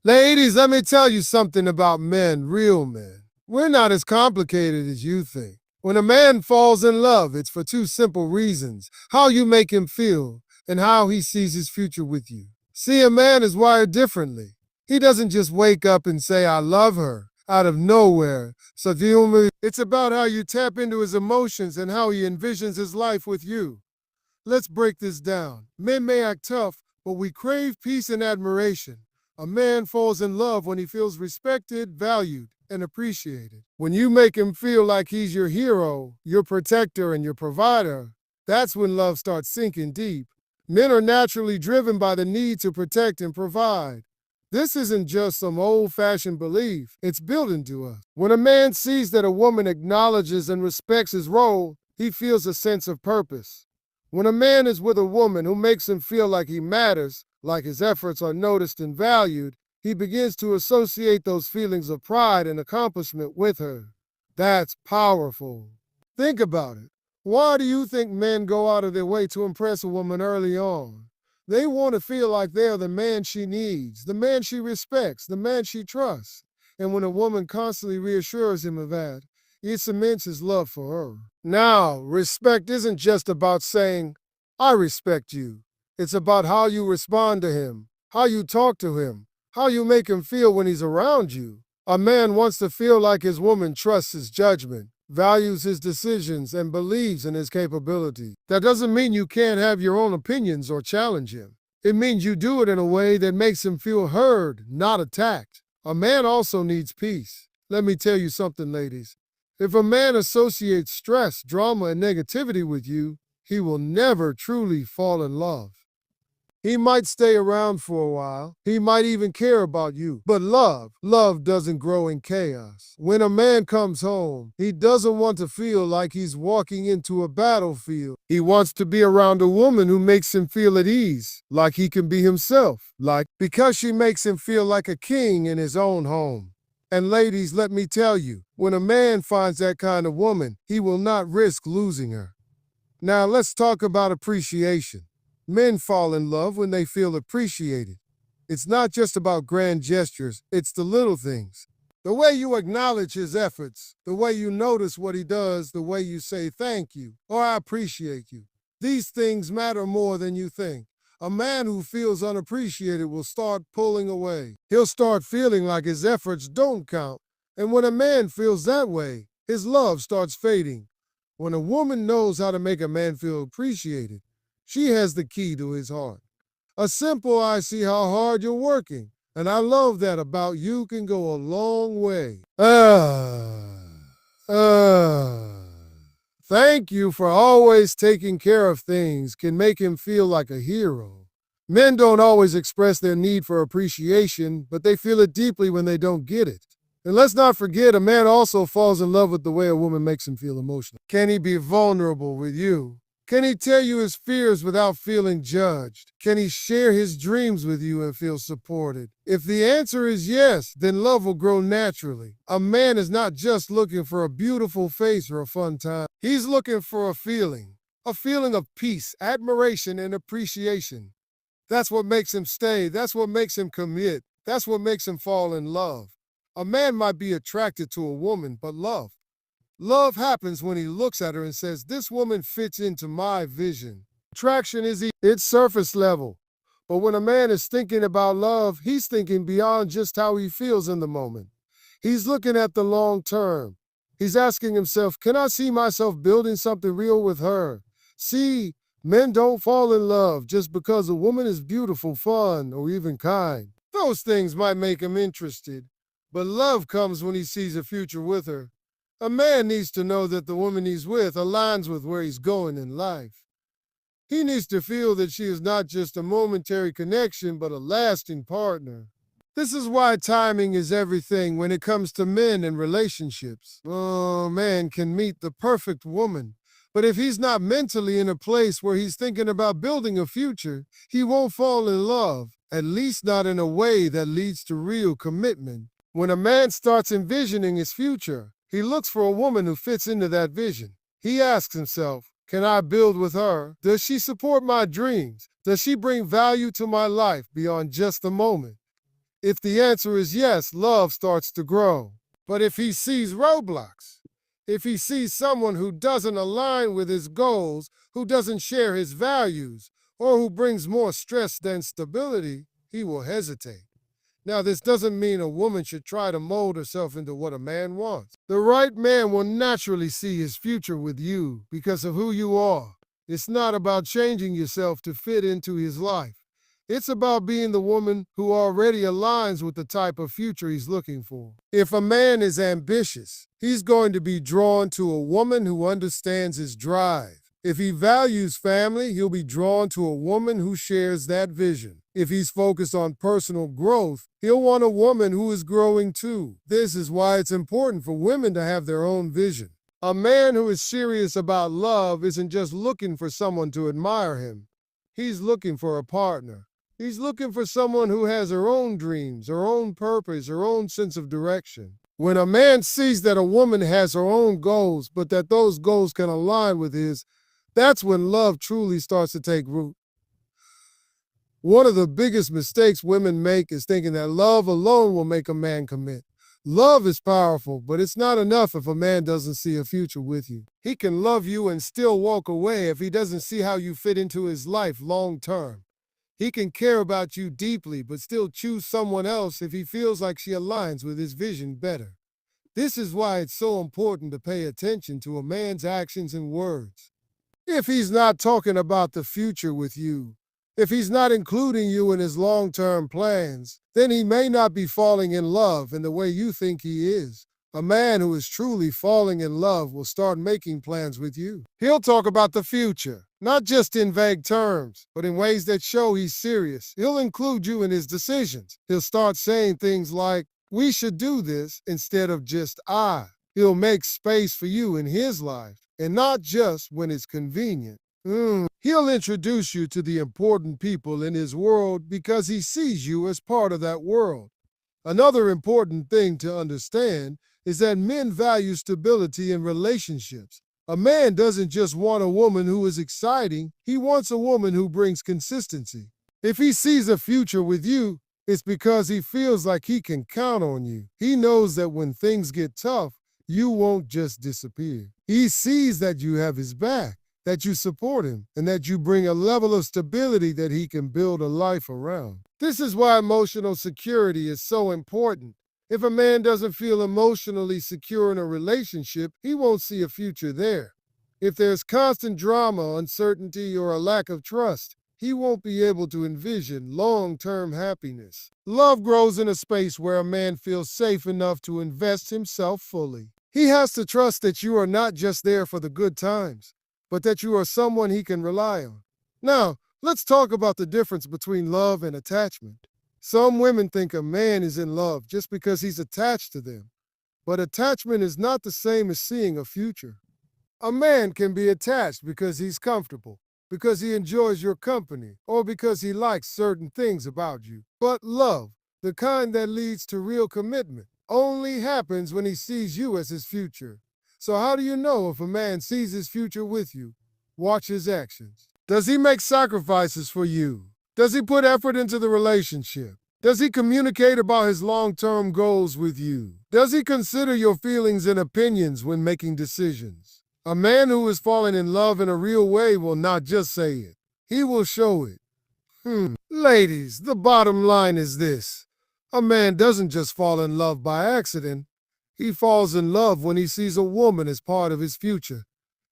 Ladies, let me tell you something about men, real men. We're not as complicated as you think. When a man falls in love, it's for two simple reasons: how you make him feel and how he sees his future with you. See, a man is wired differently. He doesn't just wake up and say, I love her, out of nowhere. So it's about how you tap into his emotions and how he envisions his life with you. Let's break this down. Men may act tough, but we crave peace and admiration. A man falls in love when he feels respected, valued, and appreciated. When you make him feel like he's your hero, your protector, and your provider, that's when love starts sinking deep. Men are naturally driven by the need to protect and provide. This isn't just some old-fashioned belief, it's built into us. When a man sees that a woman acknowledges and respects his role, he feels a sense of purpose. When a man is with a woman who makes him feel like he matters, like his efforts are noticed and valued, he begins to associate those feelings of pride and accomplishment with her. That's powerful. Think about it. Why do you think men go out of their way to impress a woman early on? They want to feel like they're the man she needs, the man she respects, the man she trusts. And when a woman constantly reassures him of that, it cements his love for her. Now, respect isn't just about saying, I respect you. It's about how you respond to him, how you talk to him, how you make him feel when he's around you. A man wants to feel like his woman trusts his judgment, values his decisions, and believes in his capability. That doesn't mean you can't have your own opinions or challenge him. It means you do it in a way that makes him feel heard, not attacked. A man also needs peace. Let me tell you something, ladies. If a man associates stress, drama, and negativity with you, he will never truly fall in love. He might stay around for a while. He might even care about you. But love doesn't grow in chaos. When a man comes home, he doesn't want to feel like he's walking into a battlefield. He wants to be around a woman who makes him feel at ease, like he can be himself, because she makes him feel like a king in his own home. And ladies, let me tell you, when a man finds that kind of woman, he will not risk losing her. Now let's talk about appreciation. Men fall in love when they feel appreciated. It's not just about grand gestures, it's the little things. The way you acknowledge his efforts, the way you notice what he does, the way you say thank you or I appreciate you. These things matter more than you think. A man who feels unappreciated will start pulling away. He'll start feeling like his efforts don't count. And when a man feels that way, his love starts fading. When a woman knows how to make a man feel appreciated, she has the key to his heart. A simple I see how hard you're working, and I love that about you can go a long way. Thank you for always taking care of things can make him feel like a hero. Men don't always express their need for appreciation, but they feel it deeply when they don't get it. And let's not forget, a man also falls in love with the way a woman makes him feel emotional. Can he be vulnerable with you? Can he tell you his fears without feeling judged? Can he share his dreams with you and feel supported? If the answer is yes, then love will grow naturally. A man is not just looking for a beautiful face or a fun time. He's looking for a feeling of peace, admiration, and appreciation. That's what makes him stay. That's what makes him commit. That's what makes him fall in love. A man might be attracted to a woman, but love happens when he looks at her and says, this woman fits into my vision. Attraction it's surface level. But when a man is thinking about love, he's thinking beyond just how he feels in the moment. He's looking at the long term. He's asking himself, can I see myself building something real with her? See, men don't fall in love just because a woman is beautiful, fun, or even kind. Those things might make him interested, but love comes when he sees a future with her. A man needs to know that the woman he's with aligns with where he's going in life. He needs to feel that she is not just a momentary connection, but a lasting partner. This is why timing is everything when it comes to men and relationships. A man can meet the perfect woman, but if he's not mentally in a place where he's thinking about building a future, he won't fall in love, at least not in a way that leads to real commitment. When a man starts envisioning his future, he looks for a woman who fits into that vision. He asks himself, can I build with her? Does she support my dreams? Does she bring value to my life beyond just the moment? If the answer is yes, love starts to grow. But if he sees roadblocks, if he sees someone who doesn't align with his goals, who doesn't share his values, or who brings more stress than stability, he will hesitate. Now, this doesn't mean a woman should try to mold herself into what a man wants. The right man will naturally see his future with you because of who you are. It's not about changing yourself to fit into his life. It's about being the woman who already aligns with the type of future he's looking for. If a man is ambitious, he's going to be drawn to a woman who understands his drive. If he values family, he'll be drawn to a woman who shares that vision. If he's focused on personal growth, he'll want a woman who is growing too. This is why it's important for women to have their own vision. A man who is serious about love isn't just looking for someone to admire him. He's looking for a partner. He's looking for someone who has her own dreams, her own purpose, her own sense of direction. When a man sees that a woman has her own goals, but that those goals can align with his, that's when love truly starts to take root. One of the biggest mistakes women make is thinking that love alone will make a man commit. Love is powerful, but it's not enough if a man doesn't see a future with you. He can love you and still walk away if he doesn't see how you fit into his life long term. He can care about you deeply, but still choose someone else if he feels like she aligns with his vision better. This is why it's so important to pay attention to a man's actions and words. If he's not talking about the future with you, if he's not including you in his long-term plans, then he may not be falling in love in the way you think he is. A man who is truly falling in love will start making plans with you. He'll talk about the future, not just in vague terms, but in ways that show he's serious. He'll include you in his decisions. He'll start saying things like, "We should do this," instead of just "I." He'll make space for you in his life, and not just when it's convenient. He'll introduce you to the important people in his world because he sees you as part of that world. Another important thing to understand is that men value stability in relationships. A man doesn't just want a woman who is exciting, he wants a woman who brings consistency. If he sees a future with you, it's because he feels like he can count on you. He knows that when things get tough, you won't just disappear. He sees that you have his back, that you support him, and that you bring a level of stability that he can build a life around. This is why emotional security is so important. If a man doesn't feel emotionally secure in a relationship, he won't see a future there. If there's constant drama, uncertainty, or a lack of trust, he won't be able to envision long-term happiness. Love grows in a space where a man feels safe enough to invest himself fully. He has to trust that you are not just there for the good times, but that you are someone he can rely on. Now, let's talk about the difference between love and attachment. Some women think a man is in love just because he's attached to them, but attachment is not the same as seeing a future. A man can be attached because he's comfortable, because he enjoys your company, or because he likes certain things about you. But love, the kind that leads to real commitment, only happens when he sees you as his future. So how do you know if a man sees his future with you? Watch his actions. Does he make sacrifices for you? Does he put effort into the relationship? Does he communicate about his long-term goals with you? Does he consider your feelings and opinions when making decisions? A man who is falling in love in a real way will not just say it. He will show it. Ladies, the bottom line is this. A man doesn't just fall in love by accident. He falls in love when he sees a woman as part of his future.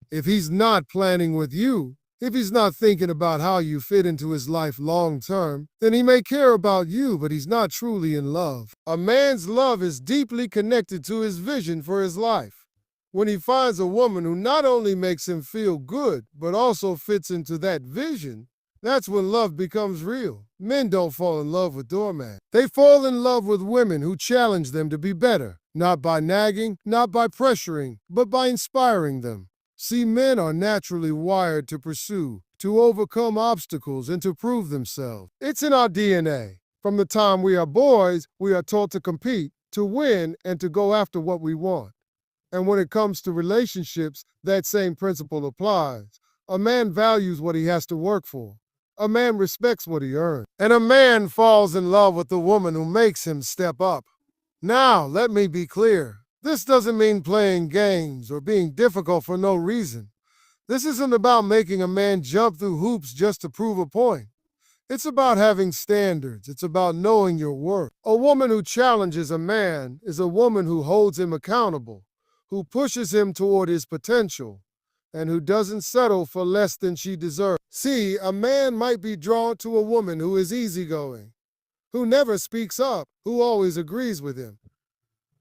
If he's not planning with you, if he's not thinking about how you fit into his life long term, then he may care about you, but he's not truly in love. A man's love is deeply connected to his vision for his life. When he finds a woman who not only makes him feel good, but also fits into that vision, that's when love becomes real. Men don't fall in love with doormats. They fall in love with women who challenge them to be better, not by nagging, not by pressuring, but by inspiring them. See, men are naturally wired to pursue, to overcome obstacles, and to prove themselves. It's in our DNA. From the time we are boys, we are taught to compete, to win, and to go after what we want. And when it comes to relationships, that same principle applies. A man values what he has to work for. A man respects what he earns. And a man falls in love with the woman who makes him step up. Now, let me be clear. This doesn't mean playing games or being difficult for no reason. This isn't about making a man jump through hoops just to prove a point. It's about having standards. It's about knowing your worth. A woman who challenges a man is a woman who holds him accountable, who pushes him toward his potential, and who doesn't settle for less than she deserves. See, a man might be drawn to a woman who is easygoing, who never speaks up, who always agrees with him.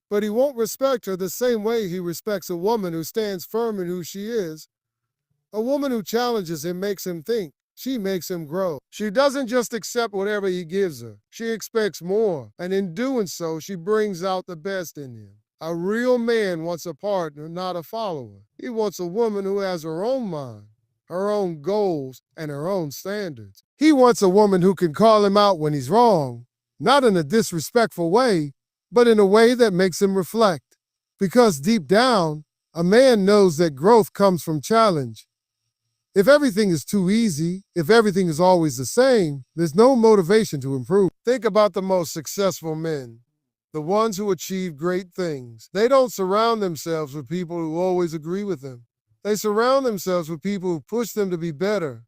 But he won't respect her the same way he respects a woman who stands firm in who she is. A woman who challenges him makes him think. She makes him grow. She doesn't just accept whatever he gives her. She expects more, and in doing so, she brings out the best in him. A real man wants a partner, not a follower. He wants a woman who has her own mind, her own goals, and her own standards. He wants a woman who can call him out when he's wrong, not in a disrespectful way, but in a way that makes him reflect. Because deep down, a man knows that growth comes from challenge. If everything is too easy, if everything is always the same, there's no motivation to improve. Think about the most successful men, the ones who achieve great things. They don't surround themselves with people who always agree with them. They surround themselves with people who push them to be better.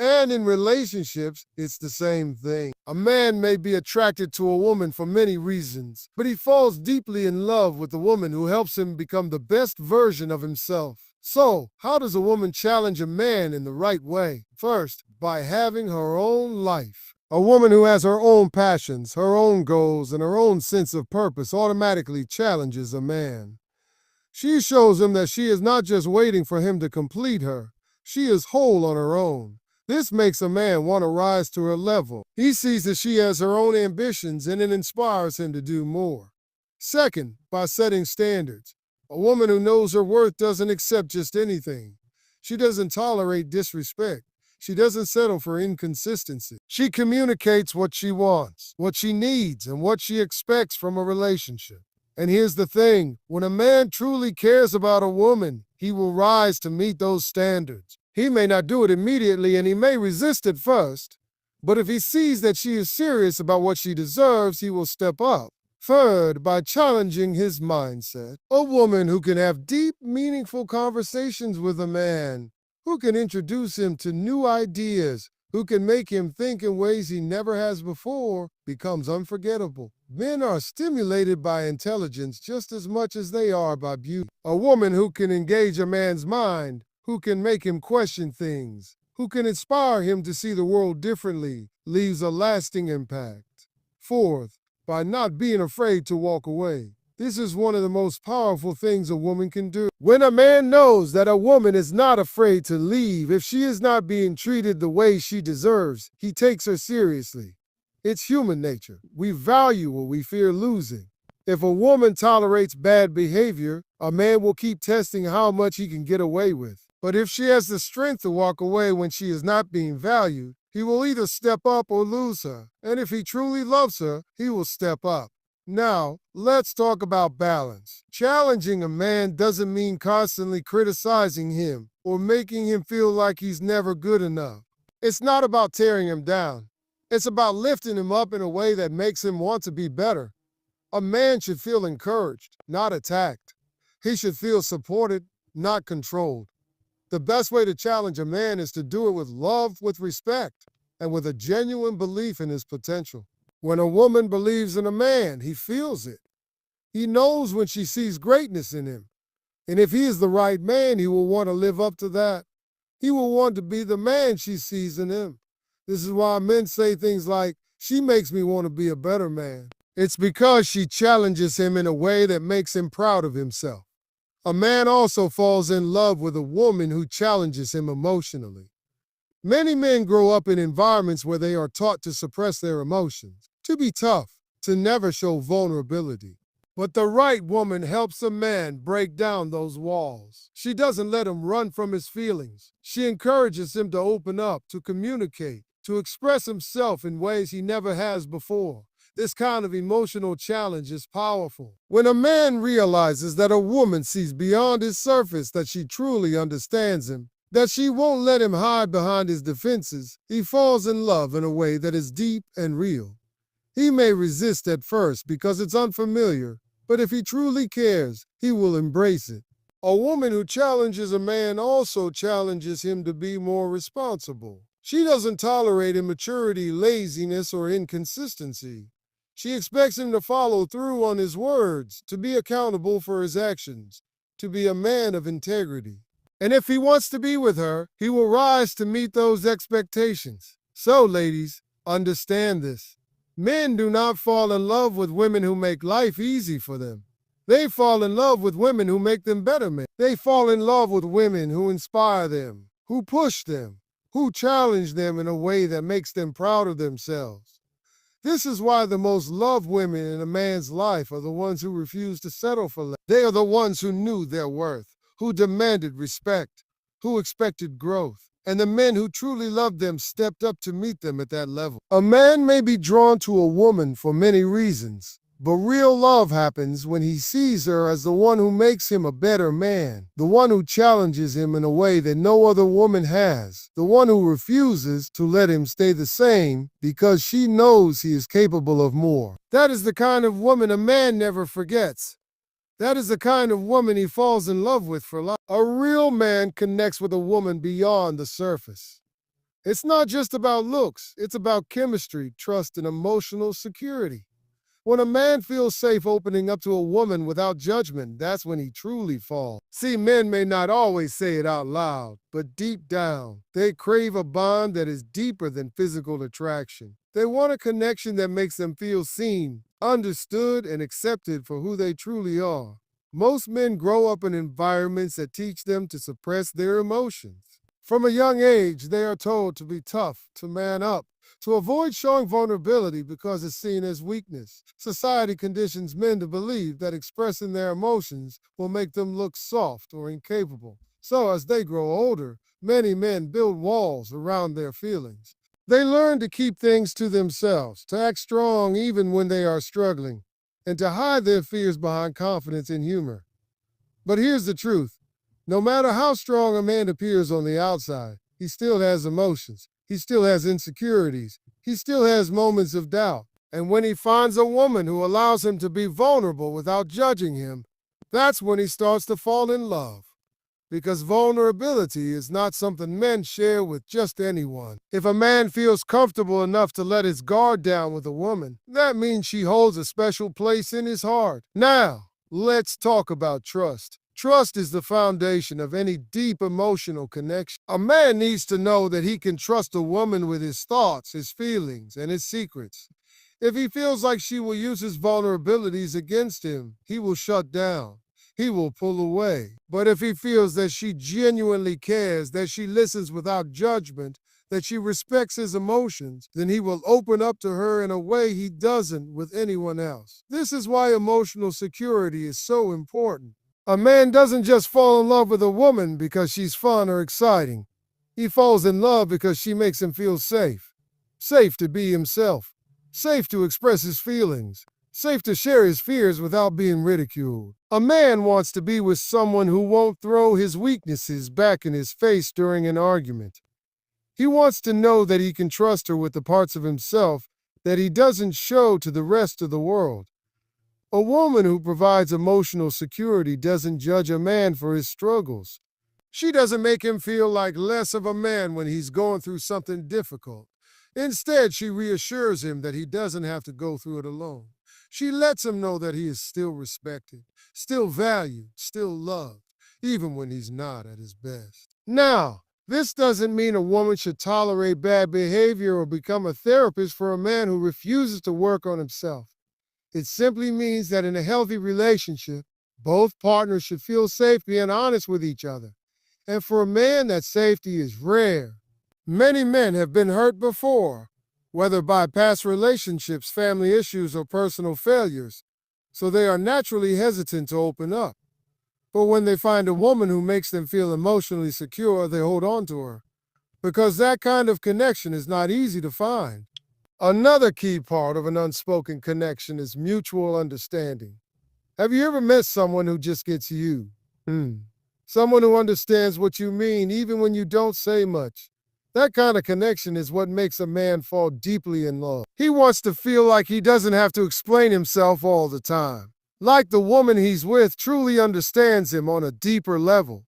And in relationships, it's the same thing. A man may be attracted to a woman for many reasons, but he falls deeply in love with the woman who helps him become the best version of himself. So, how does a woman challenge a man in the right way? First, by having her own life. A woman who has her own passions, her own goals, and her own sense of purpose automatically challenges a man. She shows him that she is not just waiting for him to complete her. She is whole on her own. This makes a man want to rise to her level. He sees that she has her own ambitions, and it inspires him to do more. Second, by setting standards. A woman who knows her worth doesn't accept just anything. She doesn't tolerate disrespect. She doesn't settle for inconsistency. She communicates what she wants, what she needs, and what she expects from a relationship. And here's the thing, when a man truly cares about a woman, he will rise to meet those standards. He may not do it immediately, and he may resist at first, but if he sees that she is serious about what she deserves, he will step up. Third, by challenging his mindset. A woman who can have deep, meaningful conversations with a man, who can introduce him to new ideas, who can make him think in ways he never has before, becomes unforgettable. Men are stimulated by intelligence just as much as they are by beauty. A woman who can engage a man's mind, who can make him question things, who can inspire him to see the world differently, leaves a lasting impact. Fourth, by not being afraid to walk away. This is one of the most powerful things a woman can do. When a man knows that a woman is not afraid to leave if she is not being treated the way she deserves, he takes her seriously. It's human nature. We value what we fear losing. If a woman tolerates bad behavior, a man will keep testing how much he can get away with. But if she has the strength to walk away when she is not being valued, he will either step up or lose her. And if he truly loves her, he will step up. Now, let's talk about balance. Challenging a man doesn't mean constantly criticizing him or making him feel like he's never good enough. It's not about tearing him down. It's about lifting him up in a way that makes him want to be better. A man should feel encouraged, not attacked. He should feel supported, not controlled. The best way to challenge a man is to do it with love, with respect, and with a genuine belief in his potential. When a woman believes in a man, he feels it. He knows when she sees greatness in him. And if he is the right man, he will want to live up to that. He will want to be the man she sees in him. This is why men say things like, "She makes me want to be a better man." It's because she challenges him in a way that makes him proud of himself. A man also falls in love with a woman who challenges him emotionally. Many men grow up in environments where they are taught to suppress their emotions, to be tough, to never show vulnerability. But the right woman helps a man break down those walls. She doesn't let him run from his feelings. She encourages him to open up, to communicate, to express himself in ways he never has before. This kind of emotional challenge is powerful. When a man realizes that a woman sees beyond his surface, that she truly understands him, that she won't let him hide behind his defenses, he falls in love in a way that is deep and real. He may resist at first because it's unfamiliar, but if he truly cares, he will embrace it. A woman who challenges a man also challenges him to be more responsible. She doesn't tolerate immaturity, laziness, or inconsistency. She expects him to follow through on his words, to be accountable for his actions, to be a man of integrity. And if he wants to be with her, he will rise to meet those expectations. So, ladies, understand this. Men do not fall in love with women who make life easy for them. They fall in love with women who make them better men. They fall in love with women who inspire them, who push them, who challenge them in a way that makes them proud of themselves. This is why the most loved women in a man's life are the ones who refuse to settle for less. They are the ones who knew their worth, who demanded respect, who expected growth. And the men who truly loved them stepped up to meet them at that level. A man may be drawn to a woman for many reasons, but real love happens when he sees her as the one who makes him a better man, the one who challenges him in a way that no other woman has, the one who refuses to let him stay the same because she knows he is capable of more. That is the kind of woman a man never forgets. That is the kind of woman he falls in love with for life. A real man connects with a woman beyond the surface. It's not just about looks, it's about chemistry, trust, and emotional security. When a man feels safe opening up to a woman without judgment, that's when he truly falls. See, men may not always say it out loud, but deep down, they crave a bond that is deeper than physical attraction. They want a connection that makes them feel seen, understood, and accepted for who they truly are. Most men grow up in environments that teach them to suppress their emotions. From a young age, they are told to be tough, to man up, to avoid showing vulnerability because it's seen as weakness. Society conditions men to believe that expressing their emotions will make them look soft or incapable. So as they grow older, many men build walls around their feelings. They learn to keep things to themselves, to act strong even when they are struggling, and to hide their fears behind confidence and humor. But here's the truth. No matter how strong a man appears on the outside, he still has emotions. He still has insecurities. He still has moments of doubt. And when he finds a woman who allows him to be vulnerable without judging him, that's when he starts to fall in love. Because vulnerability is not something men share with just anyone. If a man feels comfortable enough to let his guard down with a woman, that means she holds a special place in his heart. Now, let's talk about trust. Trust is the foundation of any deep emotional connection. A man needs to know that he can trust a woman with his thoughts, his feelings, and his secrets. If he feels like she will use his vulnerabilities against him, he will shut down. He will pull away. But if he feels that she genuinely cares, that she listens without judgment, that she respects his emotions, then he will open up to her in a way he doesn't with anyone else. This is why emotional security is so important. A man doesn't just fall in love with a woman because she's fun or exciting. He falls in love because she makes him feel safe. Safe to be himself. Safe to express his feelings. Safe to share his fears without being ridiculed. A man wants to be with someone who won't throw his weaknesses back in his face during an argument. He wants to know that he can trust her with the parts of himself that he doesn't show to the rest of the world. A woman who provides emotional security doesn't judge a man for his struggles. She doesn't make him feel like less of a man when he's going through something difficult. Instead, she reassures him that he doesn't have to go through it alone. She lets him know that he is still respected, still valued, still loved, even when he's not at his best. Now, this doesn't mean a woman should tolerate bad behavior or become a therapist for a man who refuses to work on himself. It simply means that in a healthy relationship, both partners should feel safe being honest with each other. And for a man, that safety is rare. Many men have been hurt before, whether by past relationships, family issues, or personal failures, so they are naturally hesitant to open up. But when they find a woman who makes them feel emotionally secure, they hold on to her, because that kind of connection is not easy to find. Another key part of an unspoken connection is mutual understanding. Have you ever met someone who just gets you? Someone who understands what you mean even when you don't say much. That kind of connection is what makes a man fall deeply in love. He wants to feel like he doesn't have to explain himself all the time. Like the woman he's with truly understands him on a deeper level.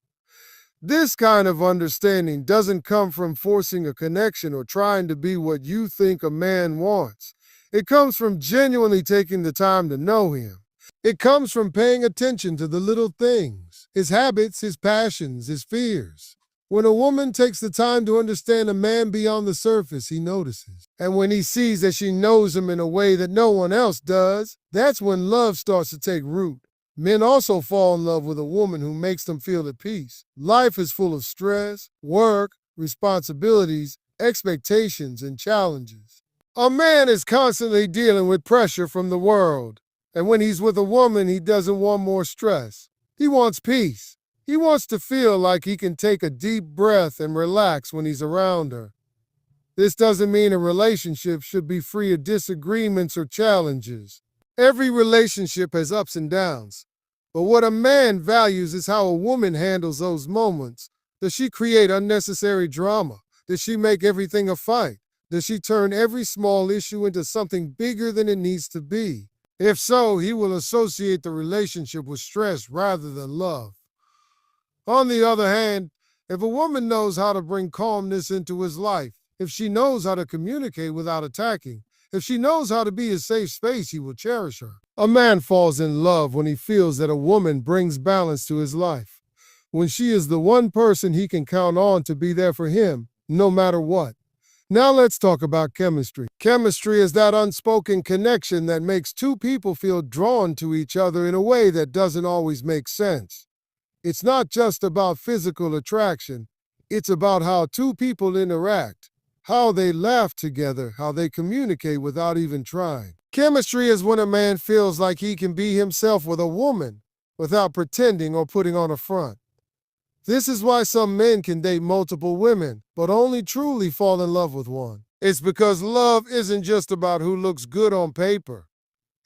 This kind of understanding doesn't come from forcing a connection or trying to be what you think a man wants. It comes from genuinely taking the time to know him. It comes from paying attention to the little things, his habits, his passions, his fears. When a woman takes the time to understand a man beyond the surface, he notices. And when he sees that she knows him in a way that no one else does, that's when love starts to take root. Men also fall in love with a woman who makes them feel at peace. Life is full of stress, work, responsibilities, expectations, and challenges. A man is constantly dealing with pressure from the world. And when he's with a woman, he doesn't want more stress. He wants peace. He wants to feel like he can take a deep breath and relax when he's around her. This doesn't mean a relationship should be free of disagreements or challenges. Every relationship has ups and downs. But what a man values is how a woman handles those moments. Does she create unnecessary drama? Does she make everything a fight? Does she turn every small issue into something bigger than it needs to be? If so, he will associate the relationship with stress rather than love. On the other hand, if a woman knows how to bring calmness into his life, if she knows how to communicate without attacking, if she knows how to be a safe space, he will cherish her. A man falls in love when he feels that a woman brings balance to his life, when she is the one person he can count on to be there for him, no matter what. Now let's talk about chemistry. Chemistry is that unspoken connection that makes two people feel drawn to each other in a way that doesn't always make sense. It's not just about physical attraction. It's about how two people interact, how they laugh together, how they communicate without even trying. Chemistry is when a man feels like he can be himself with a woman without pretending or putting on a front. This is why some men can date multiple women, but only truly fall in love with one. It's because love isn't just about who looks good on paper.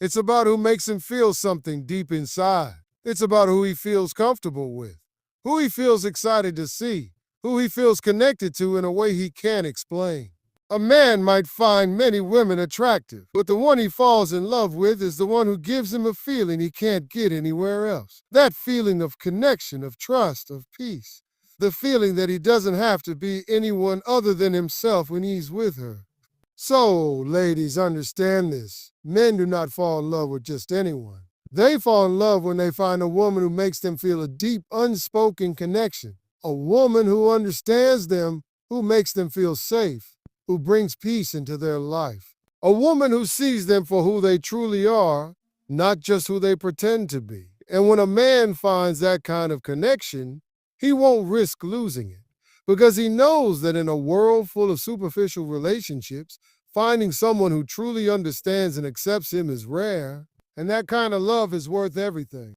It's about who makes him feel something deep inside. It's about who he feels comfortable with, who he feels excited to see, who he feels connected to in a way he can't explain. A man might find many women attractive, but the one he falls in love with is the one who gives him a feeling he can't get anywhere else. That feeling of connection, of trust, of peace. The feeling that he doesn't have to be anyone other than himself when he's with her. So, ladies, understand this. Men do not fall in love with just anyone. They fall in love when they find a woman who makes them feel a deep, unspoken connection. A woman who understands them, who makes them feel safe, who brings peace into their life. A woman who sees them for who they truly are, not just who they pretend to be. And when a man finds that kind of connection, he won't risk losing it, because he knows that in a world full of superficial relationships, finding someone who truly understands and accepts him is rare, and that kind of love is worth everything.